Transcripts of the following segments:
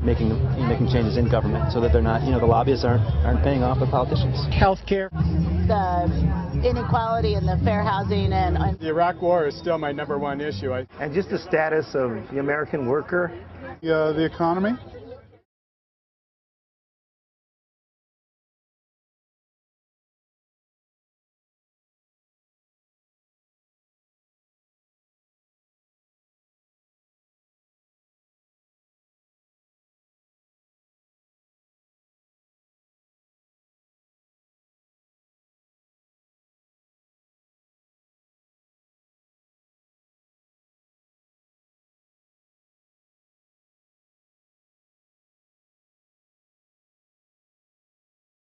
making changes in government so that they're not, the lobbyists aren't paying off the politicians. Healthcare. The inequality and the fair housing and the Iraq War is still my #1 issue. And just the status of the American worker. The economy.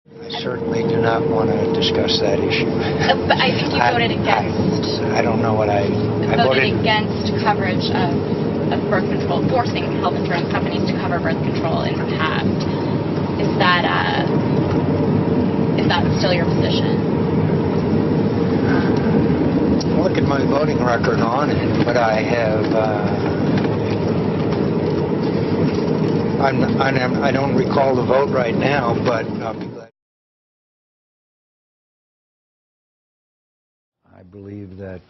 I certainly do not want to discuss that issue. But I think you voted against. I don't know what I voted against coverage of birth control, forcing health insurance companies to cover birth control in the past. Is that still your position? Look at my voting record on it, but I have. I don't recall the vote right now, but I'll be glad. I believe that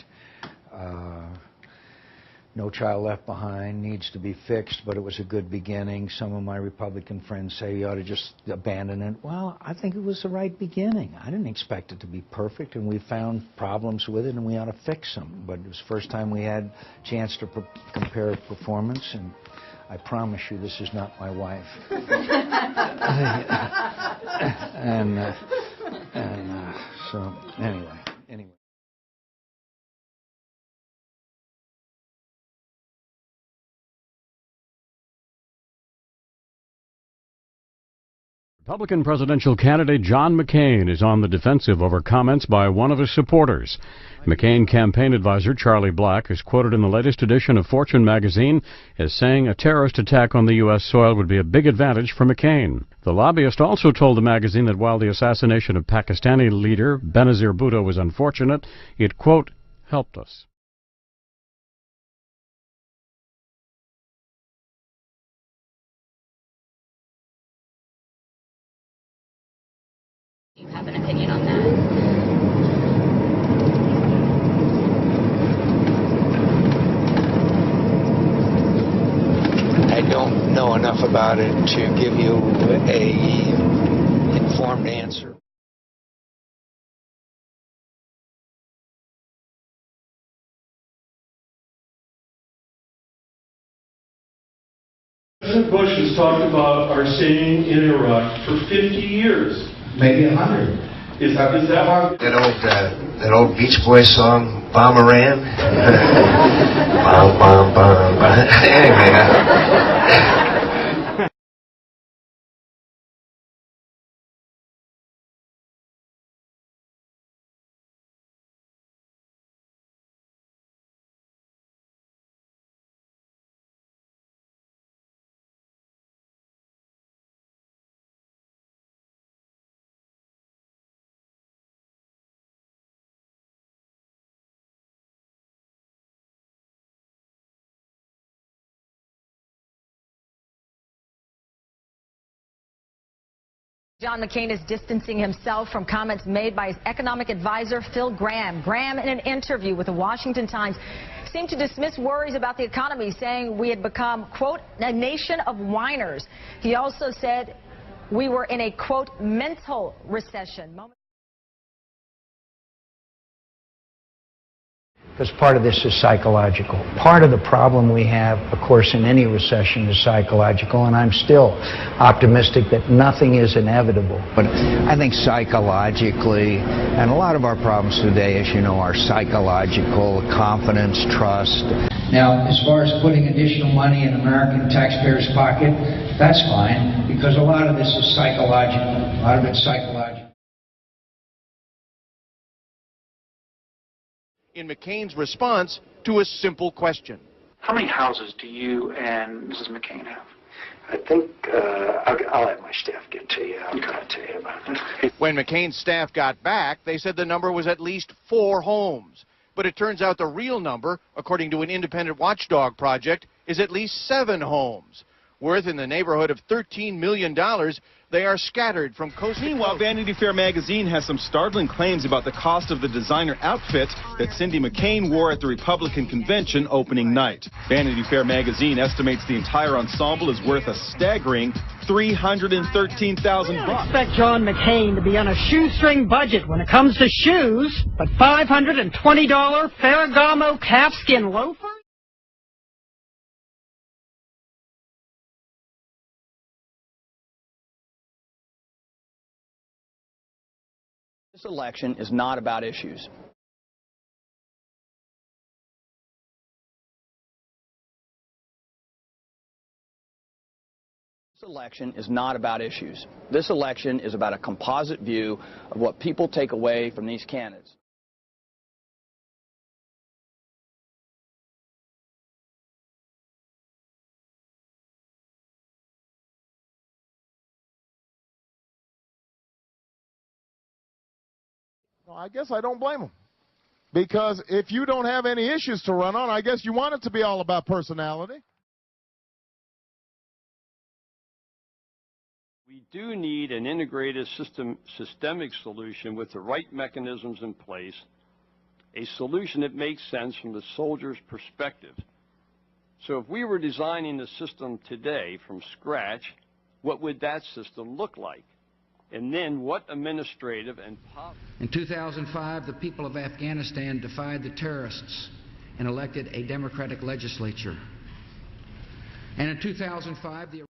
No Child Left Behind needs to be fixed, but it was a good beginning. Some of my Republican friends say you ought to just abandon it. Well, I think it was the right beginning. I didn't expect it to be perfect, and we found problems with it, and we ought to fix them. But it was the first time we had a chance to compare performance, and I promise you this is not my wife. So anyway. Republican presidential candidate John McCain is on the defensive over comments by one of his supporters. McCain campaign advisor Charlie Black is quoted in the latest edition of Fortune magazine as saying a terrorist attack on the U.S. soil would be a big advantage for McCain. The lobbyist also told the magazine that while the assassination of Pakistani leader Benazir Bhutto was unfortunate, it, quote, helped us. Do you have an opinion on that? I don't know enough about it to give you an informed answer. President Bush has talked about our staying in Iraq for 50 years. Maybe 100. Is that hard? That old Beach Boys song, Bomberan? Bom, bom, bom, bom. Anyway. John McCain is distancing himself from comments made by his economic advisor, Phil Gramm. Gramm, in an interview with the Washington Times, seemed to dismiss worries about the economy, saying we had become, quote, a nation of whiners. He also said we were in a, quote, mental recession. Because part of this is psychological. Part of the problem we have, of course, in any recession is psychological, and I'm still optimistic that nothing is inevitable. But I think psychologically, and a lot of our problems today, as you know, are psychological, confidence, trust. Now, as far as putting additional money in American taxpayers' pocket, that's fine, because a lot of this is psychological. A lot of it's psychological. In McCain's response to a simple question. How many houses do you and Mrs. McCain have? I think I'll let my staff get to you. I'll try to tell you about it. When McCain's staff got back, they said the number was at least 4 homes. But it turns out the real number, according to an independent watchdog project, is at least 7 homes. Worth in the neighborhood of $13 million, they are scattered from coast to coast. Meanwhile, Vanity Fair magazine has some startling claims about the cost of the designer outfit that Cindy McCain wore at the Republican convention opening night. Vanity Fair magazine estimates the entire ensemble is worth a staggering $313,000. I expect John McCain to be on a shoestring budget when it comes to shoes, but $520 Ferragamo calfskin loafers? This election is not about issues. This election is not about issues. This election is about a composite view of what people take away from these candidates. Well, I guess I don't blame them. Because if you don't have any issues to run on, I guess you want it to be all about personality. We do need an integrated systemic solution with the right mechanisms in place, a solution that makes sense from the soldier's perspective. So if we were designing the system today from scratch, what would that system look like? And then what administrative and In 2005, the people of Afghanistan defied the terrorists and elected a democratic legislature. And in 2005, the